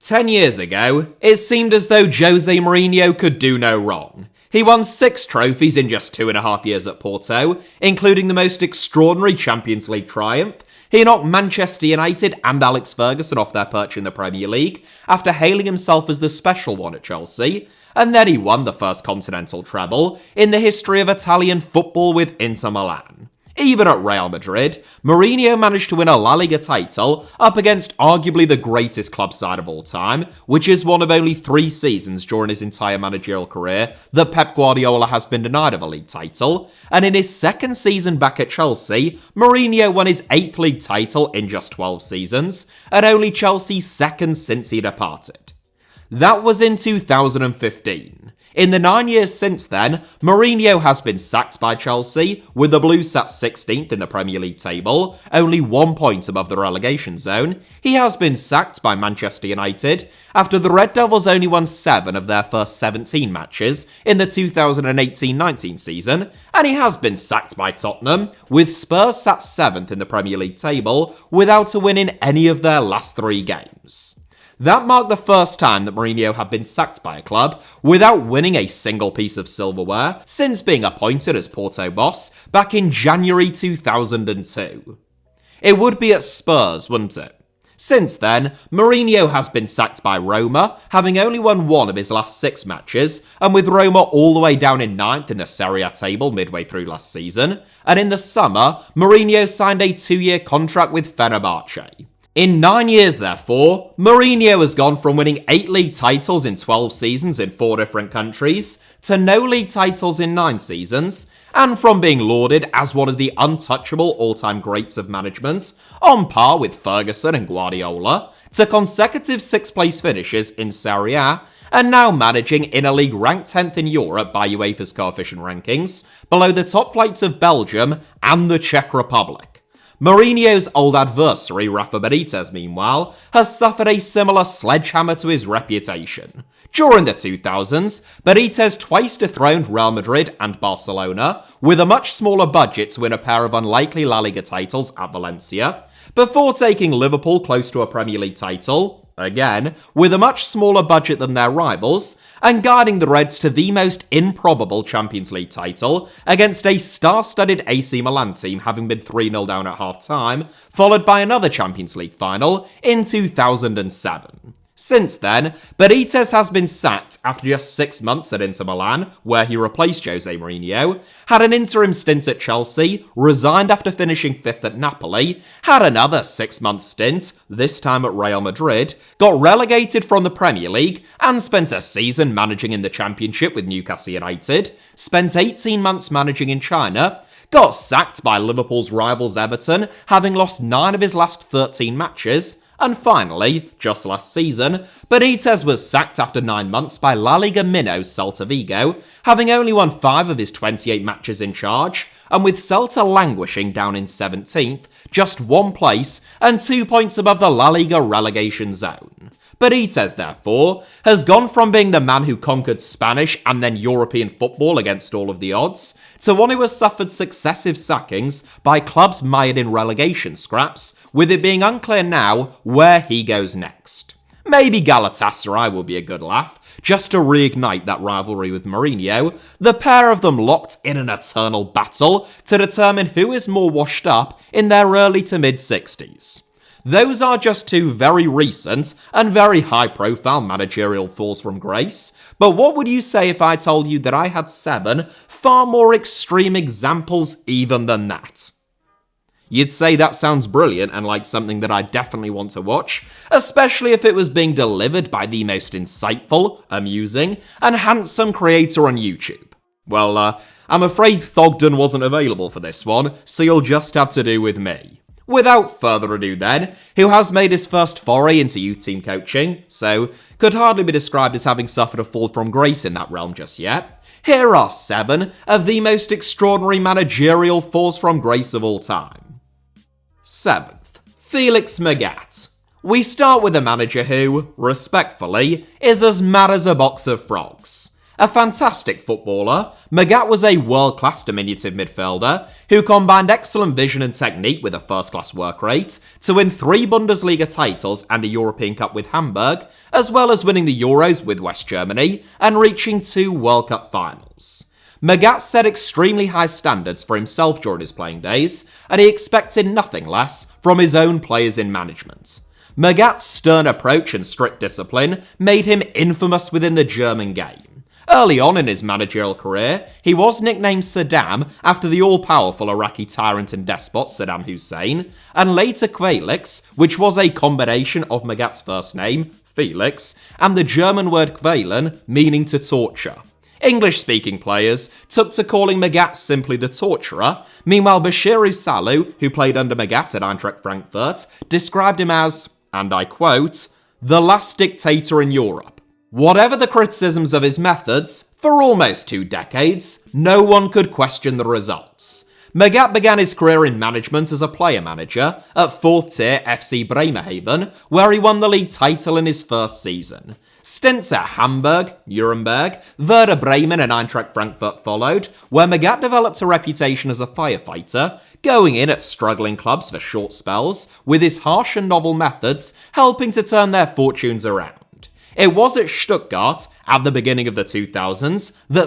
10 years ago, it seemed as though José Mourinho could do no wrong. He won 6 trophies in just 2.5 years at Porto, including the most extraordinary Champions League triumph. He knocked Manchester United and Alex Ferguson off their perch in the Premier League after hailing himself as the special one at Chelsea. And then he won the first continental treble in the history of Italian football with Inter Milan. Even at Real Madrid, Mourinho managed to win a La Liga title up against arguably the greatest club side of all time, which is one of only 3 seasons during his entire managerial career that Pep Guardiola has been denied of a league title. And in his second season back at Chelsea, Mourinho won his 8th league title in just 12 seasons, and only Chelsea's second since he departed. That was in 2015. In the 9 years since then, Mourinho has been sacked by Chelsea, with the Blues sat 16th in the Premier League table, only 1 point above the relegation zone. He has been sacked by Manchester United, after the Red Devils only won 7 of their first 17 matches in the 2018-19 season, and he has been sacked by Tottenham, with Spurs sat 7th in the Premier League table, without a win in any of their last 3 games. That marked the first time that Mourinho had been sacked by a club without winning a single piece of silverware since being appointed as Porto boss back in January 2002. It would be at Spurs, wouldn't it? Since then, Mourinho has been sacked by Roma, having only won 1 of his last 6 matches, and with Roma all the way down in 9th in the Serie A table midway through last season. And in the summer, Mourinho signed a 2-year contract with Fenerbahce. In 9 years, therefore, Mourinho has gone from winning 8 league titles in 12 seasons in 4 different countries to no league titles in 9 seasons, and from being lauded as one of the untouchable all-time greats of management, on par with Ferguson and Guardiola, to consecutive 6th-place finishes in Serie A, and now managing in a league ranked 10th in Europe by UEFA's coefficient rankings, below the top flights of Belgium and the Czech Republic. Mourinho's old adversary, Rafa Benitez, meanwhile, has suffered a similar sledgehammer to his reputation. During the 2000s, Benitez twice dethroned Real Madrid and Barcelona, with a much smaller budget to win a pair of unlikely La Liga titles at Valencia, before taking Liverpool close to a Premier League title, again, with a much smaller budget than their rivals, and guiding the Reds to the most improbable Champions League title against a star-studded AC Milan team having been 3-0 down at half-time, followed by another Champions League final in 2007. Since then, Benitez has been sacked after just 6 months at Inter Milan, where he replaced José Mourinho, had an interim stint at Chelsea, resigned after finishing 5th at Napoli, had another 6-month stint, this time at Real Madrid, got relegated from the Premier League, and spent a season managing in the Championship with Newcastle United, spent 18 months managing in China, got sacked by Liverpool's rivals Everton, having lost 9 of his last 13 matches, and finally, just last season, Benitez was sacked after 9 months by La Liga minnows Celta Vigo, having only won 5 of his 28 matches in charge, and with Celta languishing down in 17th, just 1 place and 2 points above the La Liga relegation zone. Benitez, therefore, has gone from being the man who conquered Spanish and then European football against all of the odds, to one who has suffered successive sackings by clubs mired in relegation scraps, with it being unclear now where he goes next. Maybe Galatasaray will be a good laugh, just to reignite that rivalry with Mourinho, the pair of them locked in an eternal battle to determine who is more washed up in their early to mid-60s. Those are just 2 very recent and very high-profile managerial falls from grace, but what would you say if I told you that I had 7 far more extreme examples even than that? You'd say that sounds brilliant and like something that I definitely want to watch, especially if it was being delivered by the most insightful, amusing, and handsome creator on YouTube. Well, I'm afraid Thogden wasn't available for this one, so you'll just have to do with me. Without further ado then, who has made his first foray into youth team coaching, so could hardly be described as having suffered a fall from grace in that realm just yet, here are 7 of the most extraordinary managerial falls from grace of all time. 7th, Felix Magath. We start with a manager who, respectfully, is as mad as a box of frogs. A fantastic footballer, Magath was a world-class diminutive midfielder who combined excellent vision and technique with a first-class work rate to win 3 Bundesliga titles and a European Cup with Hamburg, as well as winning the Euros with West Germany and reaching 2 World Cup finals. Magath set extremely high standards for himself during his playing days, and he expected nothing less from his own players in management. Magath's stern approach and strict discipline made him infamous within the German game. Early on in his managerial career, he was nicknamed Saddam after the all-powerful Iraqi tyrant and despot Saddam Hussein, and later Felix, which was a combination of Magath's first name, Felix, and the German word quälen, meaning to torture. English-speaking players took to calling Magath simply the torturer. Meanwhile, Bashir Salu, who played under Magath at Eintracht Frankfurt, described him as, and I quote, the last dictator in Europe. Whatever the criticisms of his methods, for almost 2 decades, no one could question the results. Magath began his career in management as a player manager at 4th tier FC Bremerhaven, where he won the league title in his first season. Stints at Hamburg, Nuremberg, Werder Bremen and Eintracht Frankfurt followed, where Magath developed a reputation as a firefighter, going in at struggling clubs for short spells, with his harsh and novel methods helping to turn their fortunes around. It was at Stuttgart, at the beginning of the 2000s, that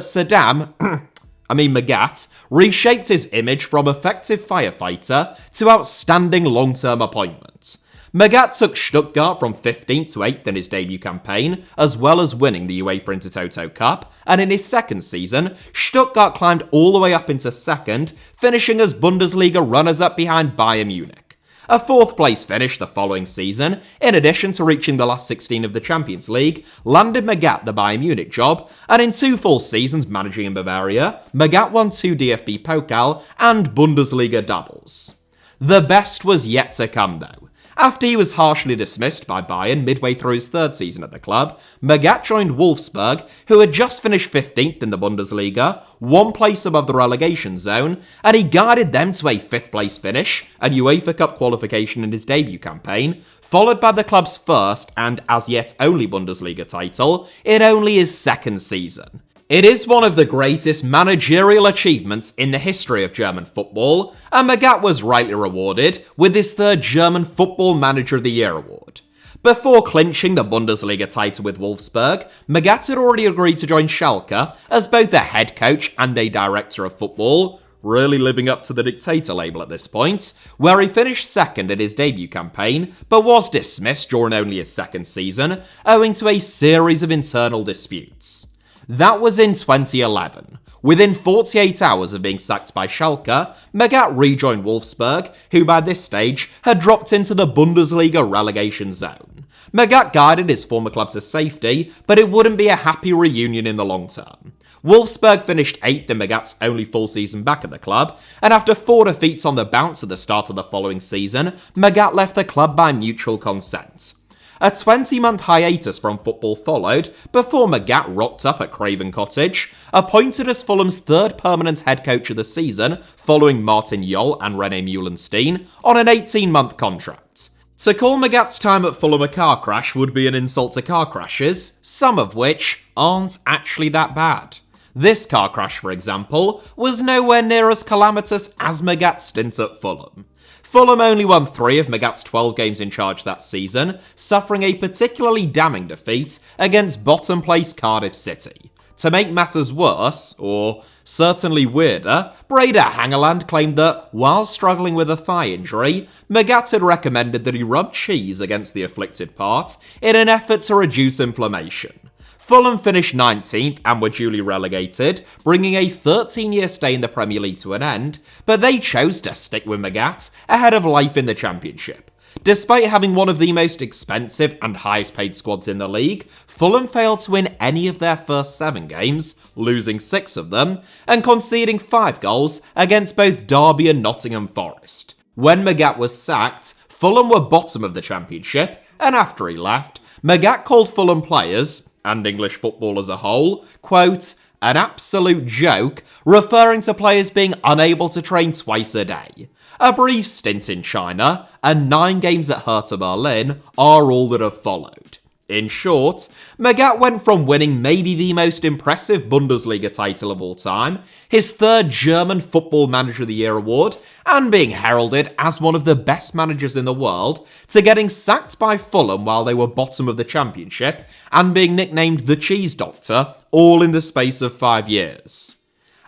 Magath, reshaped his image from effective firefighter to outstanding long-term appointment. Magath took Stuttgart from 15th to 8th in his debut campaign, as well as winning the UEFA Intertoto Cup, and in his second season, Stuttgart climbed all the way up into 2nd, finishing as Bundesliga runners-up behind Bayern Munich. A 4th place finish the following season, in addition to reaching the last 16 of the Champions League, landed Magath the Bayern Munich job, and in 2 full seasons managing in Bavaria, Magath won 2 DFB Pokal and Bundesliga doubles. The best was yet to come though. After he was harshly dismissed by Bayern midway through his 3rd season at the club, Magath joined Wolfsburg, who had just finished 15th in the Bundesliga, 1 place above the relegation zone, and he guided them to a 5th place finish, and UEFA Cup qualification in his debut campaign, followed by the club's first and as yet only Bundesliga title in only his 2nd season. It is one of the greatest managerial achievements in the history of German football, and Magath was rightly rewarded with his 3rd German Football Manager of the Year award. Before clinching the Bundesliga title with Wolfsburg, Magath had already agreed to join Schalke as both a head coach and a director of football, really living up to the dictator label at this point, where he finished 2nd in his debut campaign, but was dismissed during only his 2nd season, owing to a series of internal disputes. That was in 2011. Within 48 hours of being sacked by Schalke, Magath rejoined Wolfsburg, who by this stage had dropped into the Bundesliga relegation zone. Magath guided his former club to safety, but it wouldn't be a happy reunion in the long term. Wolfsburg finished 8th in Magath's only full season back at the club, and after 4 defeats on the bounce at the start of the following season, Magath left the club by mutual consent. A 20-month hiatus from football followed before Magath rocked up at Craven Cottage, appointed as Fulham's 3rd permanent head coach of the season, following Martin Jol and René Meulenstein, on an 18-month contract. To call Magath's time at Fulham a car crash would be an insult to car crashes, some of which aren't actually that bad. This car crash, for example, was nowhere near as calamitous as Magath's stint at Fulham. Fulham only won 3 of Magath's 12 games in charge that season, suffering a particularly damning defeat against bottom-placed Cardiff City. To make matters worse, or certainly weirder, Breda Hangeland claimed that, while struggling with a thigh injury, Magath had recommended that he rub cheese against the afflicted part in an effort to reduce inflammation. Fulham finished 19th and were duly relegated, bringing a 13-year stay in the Premier League to an end, but they chose to stick with Magath ahead of life in the Championship. Despite having one of the most expensive and highest paid squads in the league, Fulham failed to win any of their first 7 games, losing 6 of them, and conceding 5 goals against both Derby and Nottingham Forest. When Magath was sacked, Fulham were bottom of the Championship, and after he left, Magath called Fulham players, and English football as a whole, quote, an absolute joke, referring to players being unable to train twice a day. A brief stint in China, and 9 games at Hertha Berlin are all that have followed. In short, Magath went from winning maybe the most impressive Bundesliga title of all time, his third German Football Manager of the Year award, and being heralded as one of the best managers in the world, to getting sacked by Fulham while they were bottom of the Championship, and being nicknamed the Cheese Doctor, all in the space of 5 years.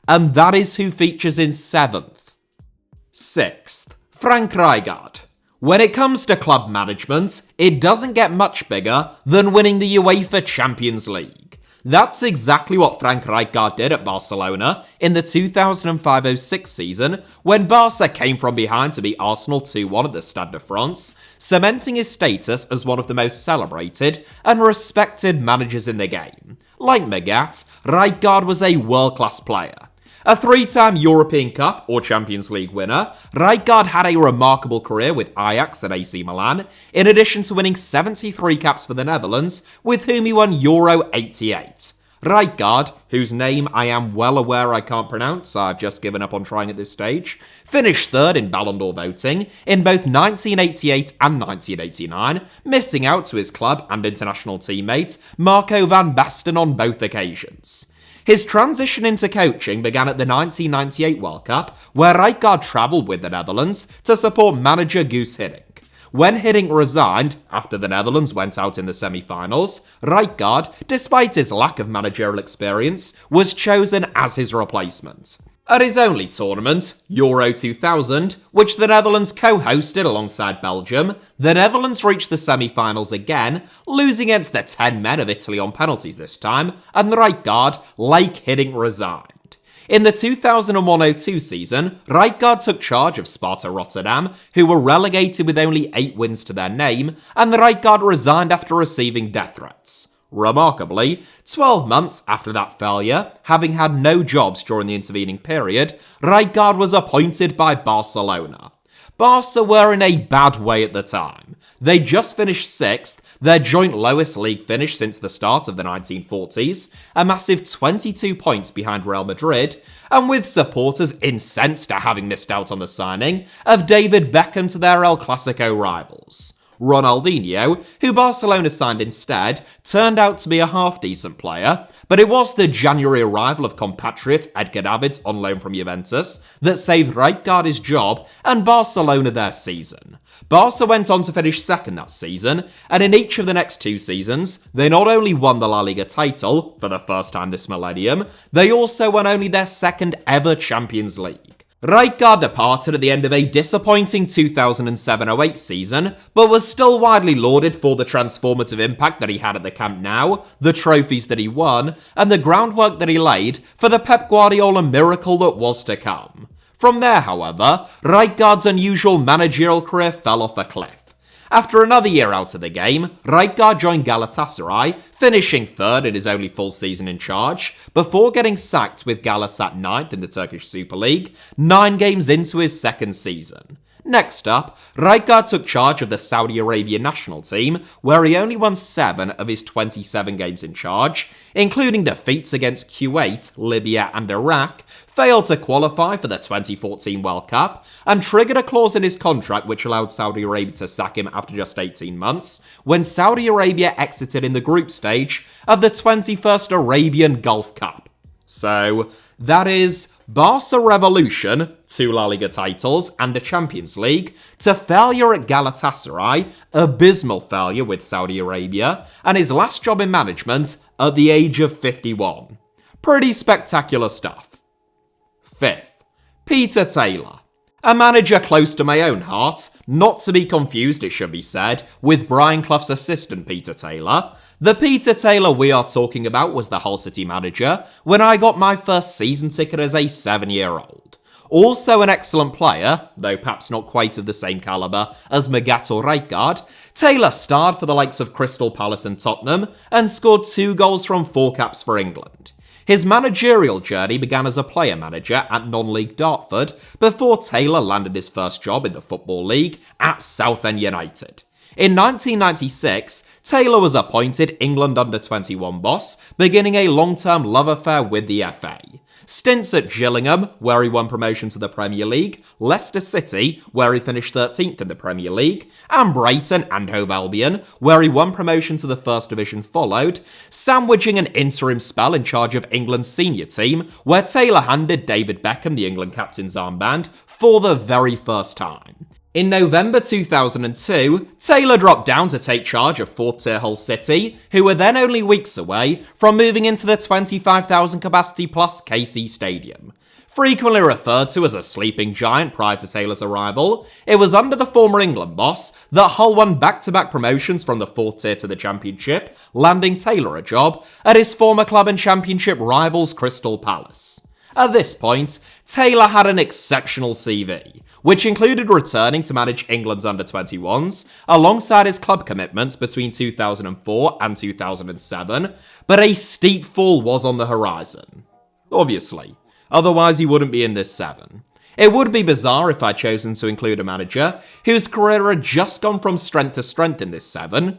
And that is who features in 7th. 6th, Frank Rijkaard. When it comes to club management, it doesn't get much bigger than winning the UEFA Champions League. That's exactly what Frank Rijkaard did at Barcelona in the 2005-06 season, when Barca came from behind to beat Arsenal 2-1 at the Stade de France, cementing his status as one of the most celebrated and respected managers in the game. Like Magath, Rijkaard was a world-class player. A 3-time European Cup or Champions League winner, Rijkaard had a remarkable career with Ajax and AC Milan, in addition to winning 73 caps for the Netherlands, with whom he won Euro 88. Rijkaard, whose name I am well aware I can't pronounce, I've just given up on trying at this stage, finished third in Ballon d'Or voting in both 1988 and 1989, missing out to his club and international teammate Marco van Basten on both occasions. His transition into coaching began at the 1998 World Cup, where Rijkaard travelled with the Netherlands to support manager Guus Hiddink. When Hiddink resigned, after the Netherlands went out in the semi-finals, Rijkaard, despite his lack of managerial experience, was chosen as his replacement. At his only tournament, Euro 2000, which the Netherlands co-hosted alongside Belgium, the Netherlands reached the semi-finals again, losing against the 10 men of Italy on penalties this time, and Rijkaard, like Hiddink, resigned. In the 2001-02 season, Rijkaard took charge of Sparta Rotterdam, who were relegated with only 8 wins to their name, and Rijkaard resigned after receiving death threats. Remarkably, 12 months after that failure, having had no jobs during the intervening period, Rijkaard was appointed by Barcelona. Barca were in a bad way at the time. They just finished 6th, their joint lowest league finish since the start of the 1940s, a massive 22 points behind Real Madrid, and with supporters incensed at having missed out on the signing of David Beckham to their El Clasico rivals. Ronaldinho, who Barcelona signed instead, turned out to be a half-decent player, but it was the January arrival of compatriot Edgar Davids on loan from Juventus that saved Rijkaard his job and Barcelona their season. Barca went on to finish second that season, and in each of the next 2 seasons, they not only won the La Liga title, for the first time this millennium, they also won only their second ever Champions League. Rijkaard departed at the end of a disappointing 2007-08 season, but was still widely lauded for the transformative impact that he had at the Camp Nou, the trophies that he won, and the groundwork that he laid for the Pep Guardiola miracle that was to come. From there, however, Rijkaard's unusual managerial career fell off a cliff. After another year out of the game, Rijkaard joined Galatasaray, finishing third in his only full season in charge, before getting sacked with Galatasaray 9th in the Turkish Super League, 9 games into his second season. Next up, Rijkaard took charge of the Saudi Arabia national team, where he only won 7 of his 27 games in charge, including defeats against Kuwait, Libya and Iraq, failed to qualify for the 2014 World Cup, and triggered a clause in his contract which allowed Saudi Arabia to sack him after just 18 months, when Saudi Arabia exited in the group stage of the 21st Arabian Gulf Cup. So, that is Barca revolution, 2 La Liga titles and a Champions League, to failure at Galatasaray, abysmal failure with Saudi Arabia, and his last job in management at the age of 51. Pretty spectacular stuff. 5th, Peter Taylor. A manager close to my own heart, not to be confused, it should be said, with Brian Clough's assistant Peter Taylor. The Peter Taylor we are talking about was the Hull City manager when I got my first season ticket as a 7-year-old. Also an excellent player, though perhaps not quite of the same calibre as Magath or Rijkaard, Taylor starred for the likes of Crystal Palace and Tottenham and scored 2 goals from 4 caps for England. His managerial journey began as a player manager at non-league Dartford before Taylor landed his first job in the Football League at Southend United. In 1996, Taylor was appointed England under-21 boss, beginning a long-term love affair with the FA. stints at Gillingham, where he won promotion to the Premier League, Leicester City, where he finished 13th in the Premier League, and Brighton and Hove Albion, where he won promotion to the First Division followed, sandwiching an interim spell in charge of England's senior team, where Taylor handed David Beckham the England captain's armband for the very first time. In November 2002, Taylor dropped down to take charge of 4th tier Hull City, who were then only weeks away from moving into the 25,000 capacity plus KC Stadium. Frequently referred to as a sleeping giant prior to Taylor's arrival, it was under the former England boss that Hull won back-to-back promotions from the 4th tier to the Championship, landing Taylor a job at his former club and Championship rivals Crystal Palace. At this point, Taylor had an exceptional CV, which included returning to manage England's under-21s, alongside his club commitments between 2004 and 2007, but a steep fall was on the horizon. Obviously, otherwise he wouldn't be in this 7. It would be bizarre if I'd chosen to include a manager whose career had just gone from strength to strength in this 7,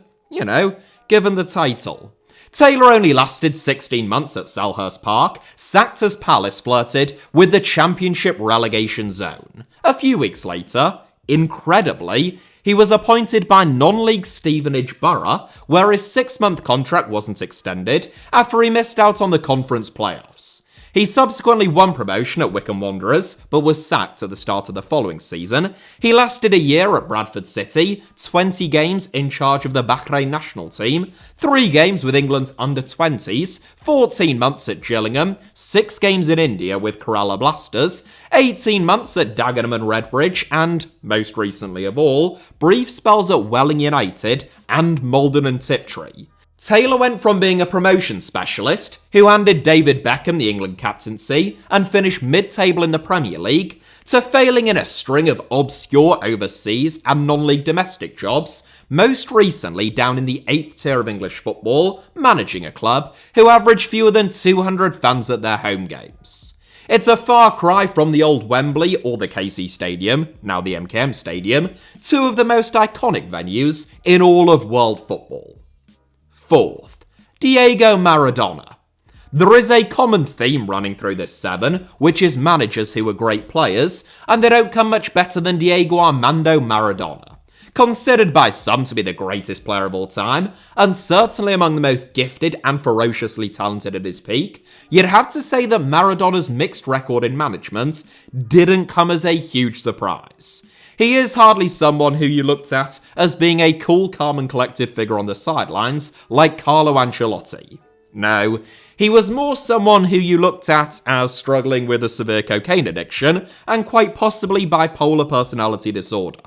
given the title. Taylor only lasted 16 months at Selhurst Park, sacked as Palace flirted with the Championship relegation zone. A few weeks later, incredibly, he was appointed by non-league Stevenage Borough, where his 6-month contract wasn't extended after he missed out on the conference playoffs. He subsequently won promotion at Wycombe Wanderers, but was sacked at the start of the following season. He lasted a year at Bradford City, 20 games in charge of the Bahrain national team, 3 games with England's under-20s, 14 months at Gillingham, 6 games in India with Kerala Blasters, 18 months at Dagenham and Redbridge, and, most recently of all, brief spells at Welling United and Malden and Tiptree. Taylor went from being a promotion specialist, who handed David Beckham the England captaincy and finished mid-table in the Premier League, to failing in a string of obscure overseas and non-league domestic jobs, most recently down in the 8th tier of English football, managing a club who average fewer than 200 fans at their home games. It's a far cry from the old Wembley or the KC Stadium, now the MKM Stadium, 2 of the most iconic venues in all of world football. 4th, Diego Maradona. There is a common theme running through this 7, which is managers who are great players, and they don't come much better than Diego Armando Maradona. Considered by some to be the greatest player of all time, and certainly among the most gifted and ferociously talented at his peak, you'd have to say that Maradona's mixed record in management didn't come as a huge surprise. He is hardly someone who you looked at as being a cool, calm and collected figure on the sidelines like Carlo Ancelotti. No, he was more someone who you looked at as struggling with a severe cocaine addiction and quite possibly bipolar personality disorder.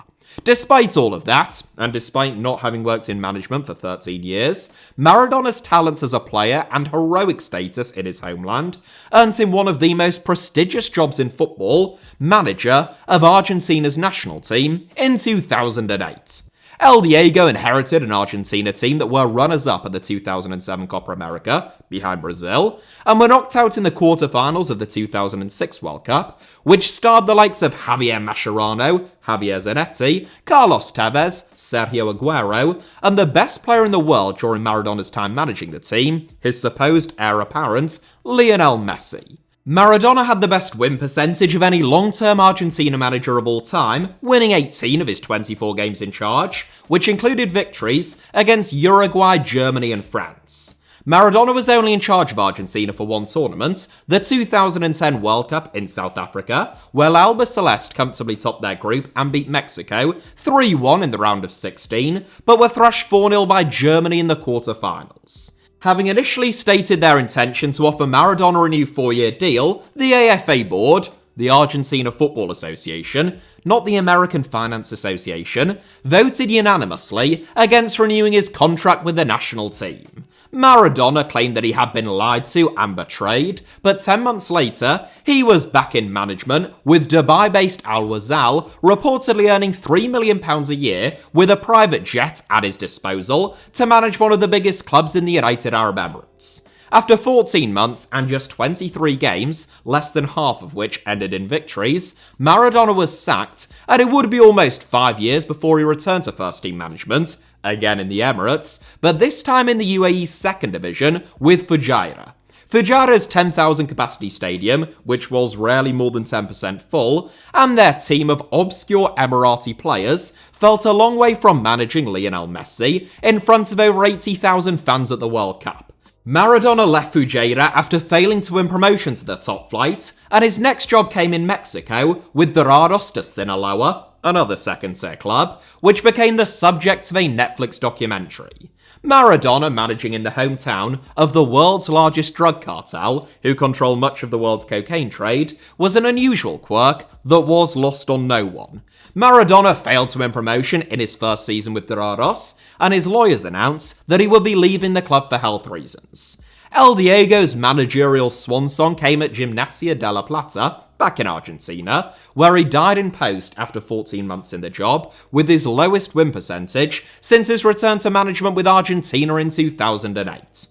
Despite all of that, and despite not having worked in management for 13 years, Maradona's talents as a player and heroic status in his homeland earns him one of the most prestigious jobs in football, manager of Argentina's national team, in 2008. El Diego inherited an Argentina team that were runners-up at the 2007 Copa America, behind Brazil, and were knocked out in the quarter-finals of the 2006 World Cup, which starred the likes of Javier Mascherano, Javier Zanetti, Carlos Tevez, Sergio Aguero, and the best player in the world during Maradona's time managing the team, his supposed heir apparent, Lionel Messi. Maradona had the best win percentage of any long-term Argentina manager of all time, winning 18 of his 24 games in charge, which included victories against Uruguay, Germany and France. Maradona was only in charge of Argentina for one tournament, the 2010 World Cup in South Africa, where Alba Celeste comfortably topped their group and beat Mexico 3-1 in the round of 16, but were thrashed 4-0 by Germany in the quarter-finals. Having initially stated their intention to offer Maradona a new 4-year deal, the AFA board, the Argentina Football Association, not the American Finance Association, voted unanimously against renewing his contract with the national team. Maradona claimed that he had been lied to and betrayed, but 10 months later, he was back in management, with Dubai-based Al Wazal reportedly earning £3 million a year with a private jet at his disposal to manage one of the biggest clubs in the United Arab Emirates. After 14 months and just 23 games, less than half of which ended in victories, Maradona was sacked, and it would be almost 5 years before he returned to first-team management, again in the Emirates, but this time in the UAE's second division with Fujairah. Fujairah's 10,000 capacity stadium, which was rarely more than 10% full, and their team of obscure Emirati players felt a long way from managing Lionel Messi in front of over 80,000 fans at the World Cup. Maradona left Fujairah after failing to win promotion to the top flight, and his next job came in Mexico with the Rayados de Sinaloa, another second-tier club, which became the subject of a Netflix documentary. Maradona managing in the hometown of the world's largest drug cartel, who control much of the world's cocaine trade, was an unusual quirk that was lost on no one. Maradona failed to win promotion in his first season with the Rioch, and his lawyers announced that he would be leaving the club for health reasons. El Diego's managerial swan song came at Gimnasia de la Plata, back in Argentina, where he died in post after 14 months in the job, with his lowest win percentage since his return to management with Argentina in 2008.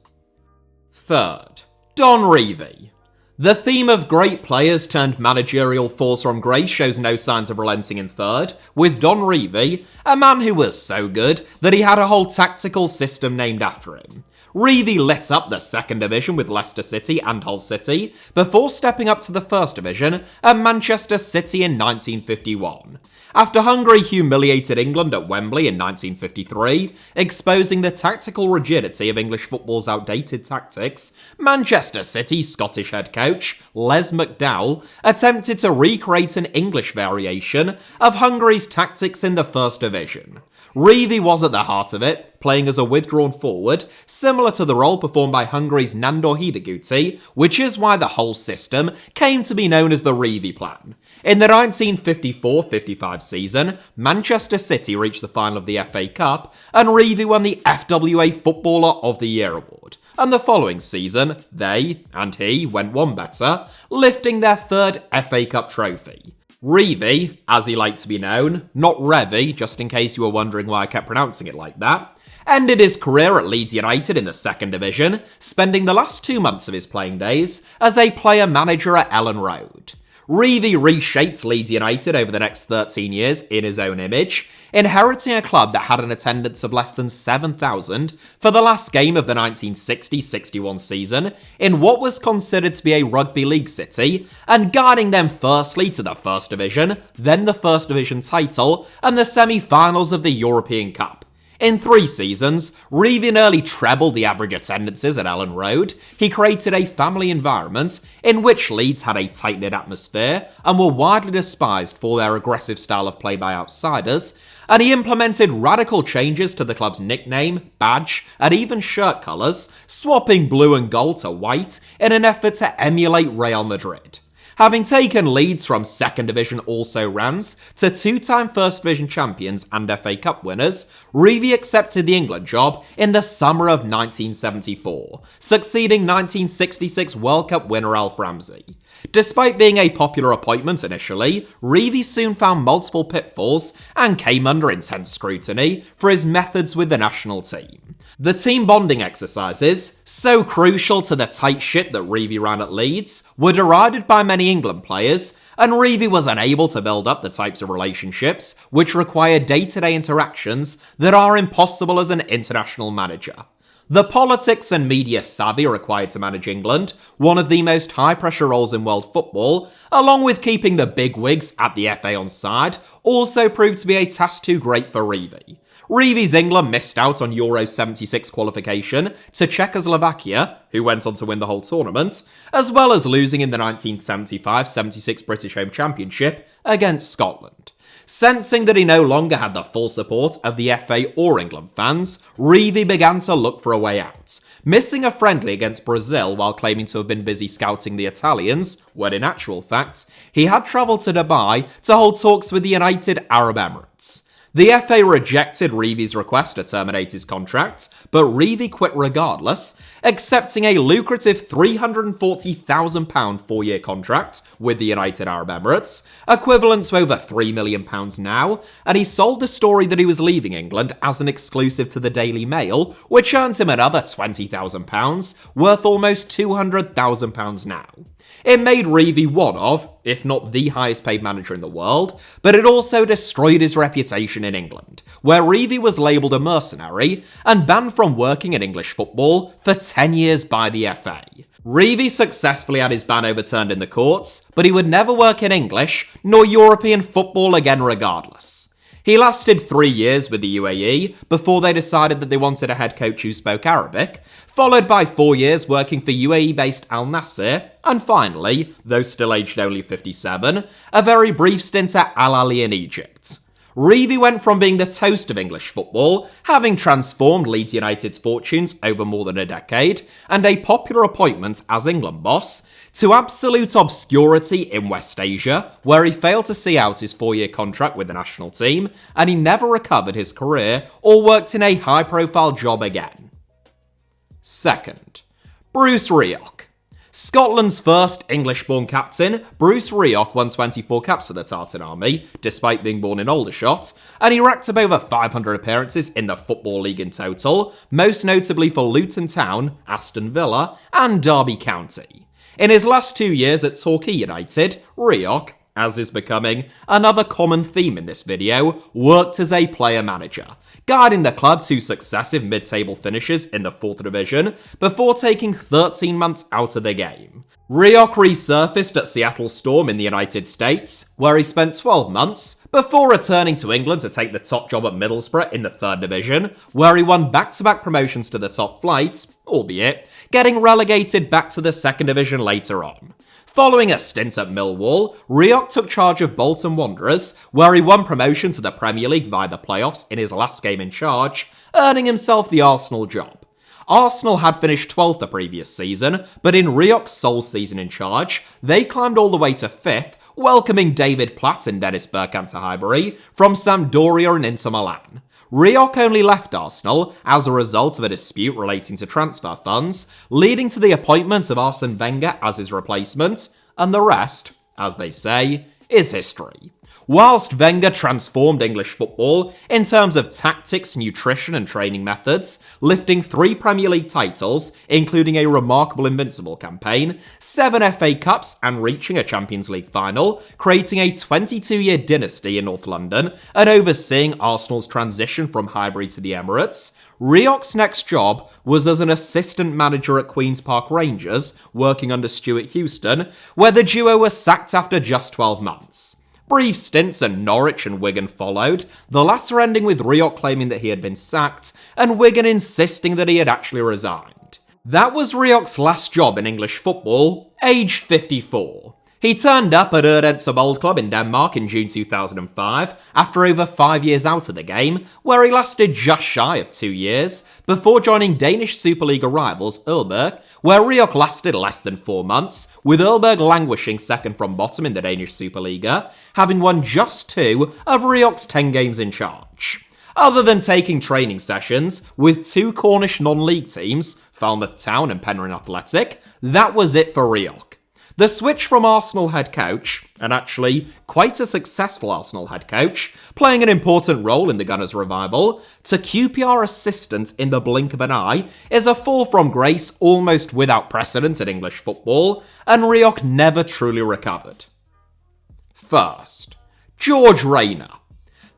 Third, Don Revy. The theme of great players turned managerial force from grace shows no signs of relenting in third, with Don Revy, a man who was so good that he had a whole tactical system named after him. Revy lit up the second division with Leicester City and Hull City before stepping up to the first division at Manchester City in 1951. After Hungary humiliated England at Wembley in 1953, exposing the tactical rigidity of English football's outdated tactics, Manchester City's Scottish head coach, Les McDowell, attempted to recreate an English variation of Hungary's tactics in the first division. Revy was at the heart of it, playing as a withdrawn forward, similar to the role performed by Hungary's Nandor Hidegkuti, which is why the whole system came to be known as the Revy Plan. In the 1954-55 season, Manchester City reached the final of the FA Cup, and Revy won the FWA Footballer of the Year award. And the following season, they, and he, went one better, lifting their third FA Cup trophy. Revy, as he liked to be known, not Revy, just in case you were wondering why I kept pronouncing it like that, ended his career at Leeds United in the second division, spending the last 2 months of his playing days as a player-manager at Ellen Road. Revy reshaped Leeds United over the next 13 years in his own image, inheriting a club that had an attendance of less than 7,000 for the last game of the 1960-61 season in what was considered to be a rugby league city, and guiding them firstly to the First Division, then the First Division title, and the semi-finals of the European Cup. In 3 seasons, Revy nearly trebled the average attendances at Ellen Road. He created a family environment in which Leeds had a tight-knit atmosphere and were widely despised for their aggressive style of play by outsiders, and he implemented radical changes to the club's nickname, badge, and even shirt colours, swapping blue and gold to white in an effort to emulate Real Madrid. Having taken Leeds from second division also-rans to 2-time First Division champions and FA Cup winners, Revy accepted the England job in the summer of 1974, succeeding 1966 World Cup winner Alf Ramsey. Despite being a popular appointment initially, Revy soon found multiple pitfalls and came under intense scrutiny for his methods with the national team. The team bonding exercises, so crucial to the tight ship that Revy ran at Leeds, were derided by many England players, and Revy was unable to build up the types of relationships which require day-to-day interactions that are impossible as an international manager. The politics and media savvy required to manage England, one of the most high-pressure roles in world football, along with keeping the bigwigs at the FA on side, also proved to be a task too great for Revy. Revy's England missed out on Euro 76 qualification to Czechoslovakia, who went on to win the whole tournament, as well as losing in the 1975-76 British Home Championship against Scotland. Sensing that he no longer had the full support of the FA or England fans, Revy began to look for a way out, missing a friendly against Brazil while claiming to have been busy scouting the Italians, when in actual fact, he had travelled to Dubai to hold talks with the United Arab Emirates. The FA rejected Revy's request to terminate his contract, but Revy quit regardless, accepting a lucrative £340,000 4-year contract with the United Arab Emirates, equivalent to over £3 million now, and he sold the story that he was leaving England as an exclusive to the Daily Mail, which earns him another £20,000, worth almost £200,000 now. It made Revy one of, if not the highest paid manager in the world, but it also destroyed his reputation in England, where Revy was labelled a mercenary and banned from working in English football for 10 years by the FA. Revy successfully had his ban overturned in the courts, but he would never work in English nor European football again regardless. He lasted 3 years with the UAE before they decided that they wanted a head coach who spoke Arabic, followed by 4 years working for UAE-based Al Nassr, and finally, though still aged only 57, a very brief stint at Al Ahly in Egypt. Revy went from being the toast of English football, having transformed Leeds United's fortunes over more than a decade, and a popular appointment as England boss, to absolute obscurity in West Asia, where he failed to see out his 4-year contract with the national team, and he never recovered his career or worked in a high-profile job again. Second, Bruce Rioch. Scotland's first English-born captain, Bruce Rioch won 24 caps for the Tartan Army, despite being born in Aldershot, and he racked up over 500 appearances in the Football League in total, most notably for Luton Town, Aston Villa, and Derby County. In his last 2 years at Torquay United, Rioch, as is becoming another common theme in this video, worked as a player-manager, guiding the club to successive mid-table finishes in the 4th Division before taking 13 months out of the game. Rioch resurfaced at Seattle Storm in the United States, where he spent 12 months, before returning to England to take the top job at Middlesbrough in the 3rd Division, where he won back-to-back promotions to the top flight, albeit getting relegated back to the 2nd Division later on. Following a stint at Millwall, Rioch took charge of Bolton Wanderers, where he won promotion to the Premier League via the playoffs in his last game in charge, earning himself the Arsenal job. Arsenal had finished 12th the previous season, but in Rioch's sole season in charge, they climbed all the way to 5th, welcoming David Platt and Dennis Bergkamp to Highbury from Sampdoria and Inter Milan. Rioch only left Arsenal as a result of a dispute relating to transfer funds, leading to the appointment of Arsene Wenger as his replacement, and the rest, as they say, is history. Whilst Wenger transformed English football in terms of tactics, nutrition and training methods, lifting 3 Premier League titles, including a remarkable Invincible campaign, 7 FA Cups and reaching a Champions League final, creating a 22-year dynasty in North London and overseeing Arsenal's transition from Highbury to the Emirates, Rioch's next job was as an assistant manager at Queen's Park Rangers, working under Stuart Houston, where the duo was sacked after just 12 months. Brief stints at Norwich and Wigan followed, the latter ending with Rioch claiming that he had been sacked, and Wigan insisting that he had actually resigned. That was Rioch's last job in English football, aged 54. He turned up at Odense Bold Club in Denmark in June 2005, after over 5 years out of the game, where he lasted just shy of 2 years, before joining Danish Superliga rivals Aalborg, where Rioch lasted less than 4 months, with Aalborg languishing second from bottom in the Danish Superliga, having won just 2 of Rioch's 10 games in charge. Other than taking training sessions with 2 Cornish non-league teams, Falmouth Town and Penryn Athletic, that was it for Rioch. The switch from Arsenal head coach, and actually quite a successful Arsenal head coach, playing an important role in the Gunners' revival, to QPR assistant in the blink of an eye, is a fall from grace almost without precedent in English football, and Rioch never truly recovered. First, George Rayner.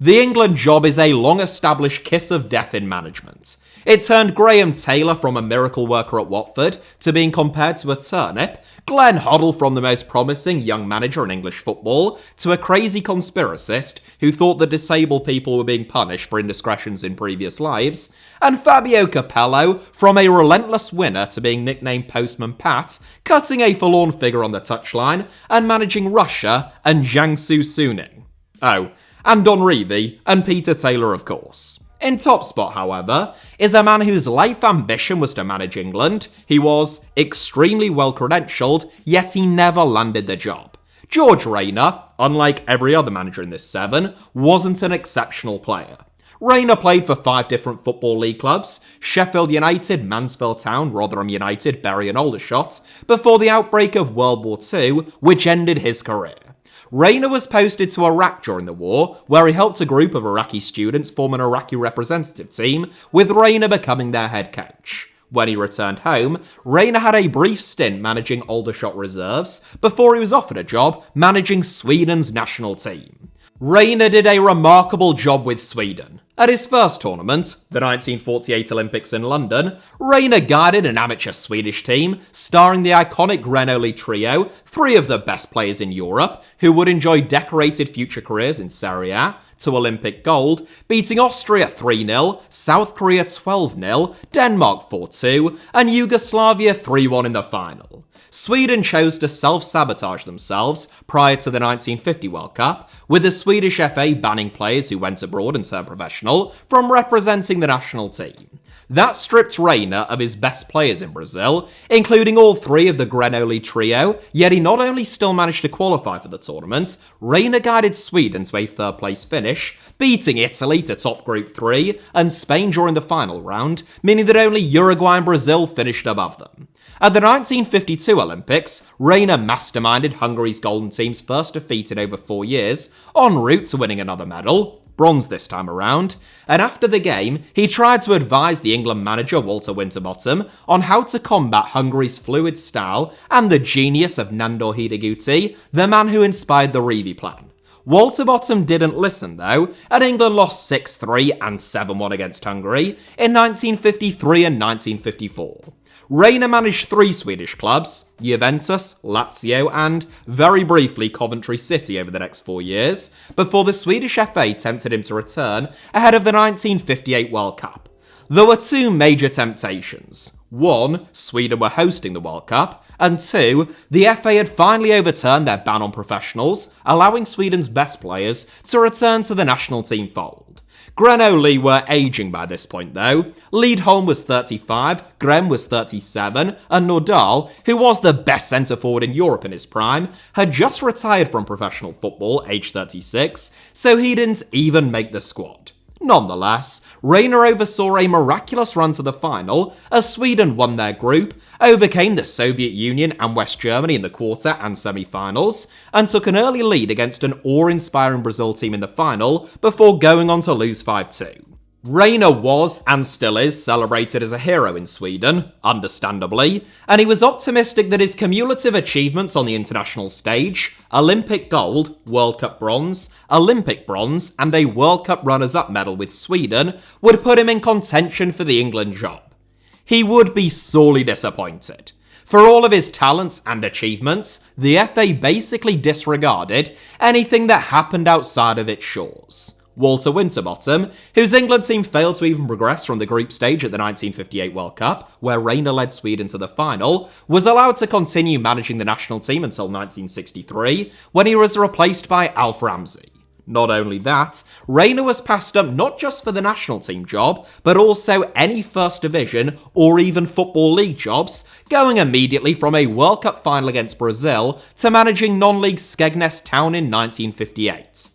The England job is a long-established kiss of death in management. It turned Graham Taylor from a miracle worker at Watford to being compared to a turnip, Glenn Hoddle from the most promising young manager in English football to a crazy conspiracist who thought that disabled people were being punished for indiscretions in previous lives, and Fabio Capello from a relentless winner to being nicknamed Postman Pat, cutting a forlorn figure on the touchline and managing Russia and Jiangsu Suning. Oh, and Don Revy and Peter Taylor, of course. In top spot, however, is a man whose life ambition was to manage England. He was extremely well-credentialed, yet he never landed the job. George Rayner, unlike every other manager in this 7, wasn't an exceptional player. Rayner played for 5 different Football League clubs, Sheffield United, Mansfield Town, Rotherham United, Bury and Aldershot, before the outbreak of World War II, which ended his career. Rayner was posted to Iraq during the war, where he helped a group of Iraqi students form an Iraqi representative team, with Rayner becoming their head coach. When he returned home, Rayner had a brief stint managing Aldershot reserves, before he was offered a job managing Sweden's national team. Rayner did a remarkable job with Sweden, At his first tournament, the 1948 Olympics in London, Reina guided an amateur Swedish team starring the iconic Grenoli trio, three of the best players in Europe, who would enjoy decorated future careers in Serie A, to Olympic gold, beating Austria 3-0, South Korea 12-0, Denmark 4-2, and Yugoslavia 3-1 in the final. Sweden chose to self-sabotage themselves prior to the 1950 World Cup, with the Swedish FA banning players who went abroad and turned professional from representing the national team. That stripped Reina of his best players in Brazil, including all three of the Grenoli trio, yet he not only still managed to qualify for the tournament, Reina guided Sweden to a third-place finish, beating Italy to top Group 3 and Spain during the final round, meaning that only Uruguay and Brazil finished above them. At the 1952 Olympics, Reina masterminded Hungary's golden team's first defeat in over 4 years, en route to winning another medal, bronze this time around, and after the game, he tried to advise the England manager Walter Winterbottom on how to combat Hungary's fluid style and the genius of Nandor Hidegkuti, the man who inspired the Revy plan. Winterbottom didn't listen though, and England lost 6-3 and 7-1 against Hungary in 1953 and 1954. Reina managed 3 Swedish clubs, Juventus, Lazio and, very briefly, Coventry City over the next 4 years, before the Swedish FA tempted him to return ahead of the 1958 World Cup. There were 2 major temptations. 1, Sweden were hosting the World Cup, and 2, the FA had finally overturned their ban on professionals, allowing Sweden's best players to return to the national team fold. Grenoli were ageing by this point though. Lidholm was 35, Grem was 37, and Nordahl, who was the best centre-forward in Europe in his prime, had just retired from professional football, aged 36, so he didn't even make the squad. Nonetheless, Reina oversaw a miraculous run to the final as Sweden won their group, overcame the Soviet Union and West Germany in the quarter and semi-finals, and took an early lead against an awe-inspiring Brazil team in the final before going on to lose 5-2. Reina was, and still is, celebrated as a hero in Sweden, understandably, and he was optimistic that his cumulative achievements on the international stage, Olympic gold, World Cup bronze, Olympic bronze, and a World Cup runners-up medal with Sweden, would put him in contention for the England job. He would be sorely disappointed. For all of his talents and achievements, the FA basically disregarded anything that happened outside of its shores. Walter Winterbottom, whose England team failed to even progress from the group stage at the 1958 World Cup, where Reina led Sweden to the final, was allowed to continue managing the national team until 1963, when he was replaced by Alf Ramsey. Not only that, Reina was passed up not just for the national team job, but also any First Division or even Football League jobs, going immediately from a World Cup final against Brazil to managing non-league Skegness Town in 1958.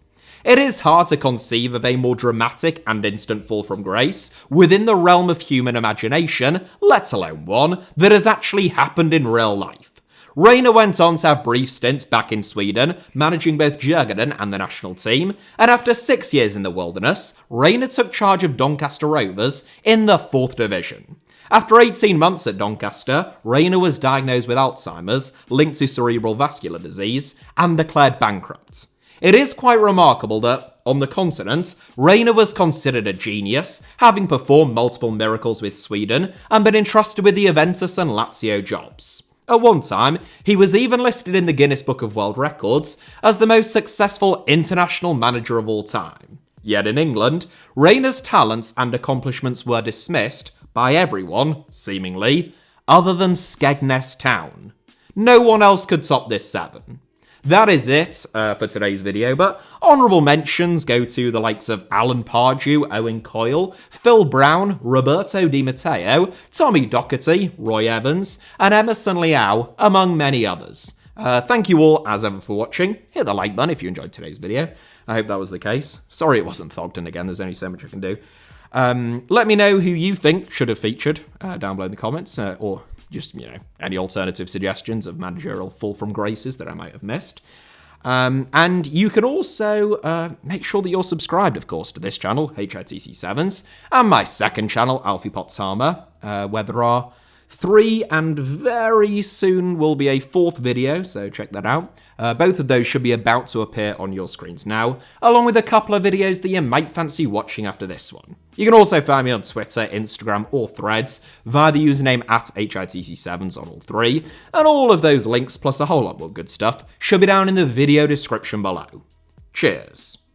It is hard to conceive of a more dramatic and instant fall from grace within the realm of human imagination, let alone one that has actually happened in real life. Reina went on to have brief stints back in Sweden, managing both Djurgården and the national team, and after 6 years in the wilderness, Reina took charge of Doncaster Rovers in the 4th Division. After 18 months at Doncaster, Reina was diagnosed with Alzheimer's, linked to cerebral vascular disease, and declared bankrupt. It is quite remarkable that, on the continent, Reina was considered a genius, having performed multiple miracles with Sweden and been entrusted with the Juventus and Lazio jobs. At one time, he was even listed in the Guinness Book of World Records as the most successful international manager of all time. Yet in England, Reina's talents and accomplishments were dismissed by everyone, seemingly, other than Skegness Town. No one else could top this 7. That is it for today's video, but honourable mentions go to the likes of Alan Pardew, Owen Coyle, Phil Brown, Roberto Di Matteo, Tommy Docherty, Roy Evans, and Emerson Liao, among many others. Thank you all, as ever, for watching. Hit the like button if you enjoyed today's video. I hope that was the case. Sorry it wasn't Thogden again, there's only so much I can do. Let me know who you think should have featured down below in the comments, or just, any alternative suggestions of managerial fall from graces that I might have missed. And you can also make sure that you're subscribed, of course, to this channel, HITC Sevens, and my second channel, Alfie Potsama, where there are 3, and very soon will be a 4th video, so check that out. Both of those should be about to appear on your screens now, along with a couple of videos that you might fancy watching after this one. You can also find me on Twitter, Instagram, or Threads via the username at HITC Sevens on all 3, and all of those links plus a whole lot more good stuff should be down in the video description below. Cheers.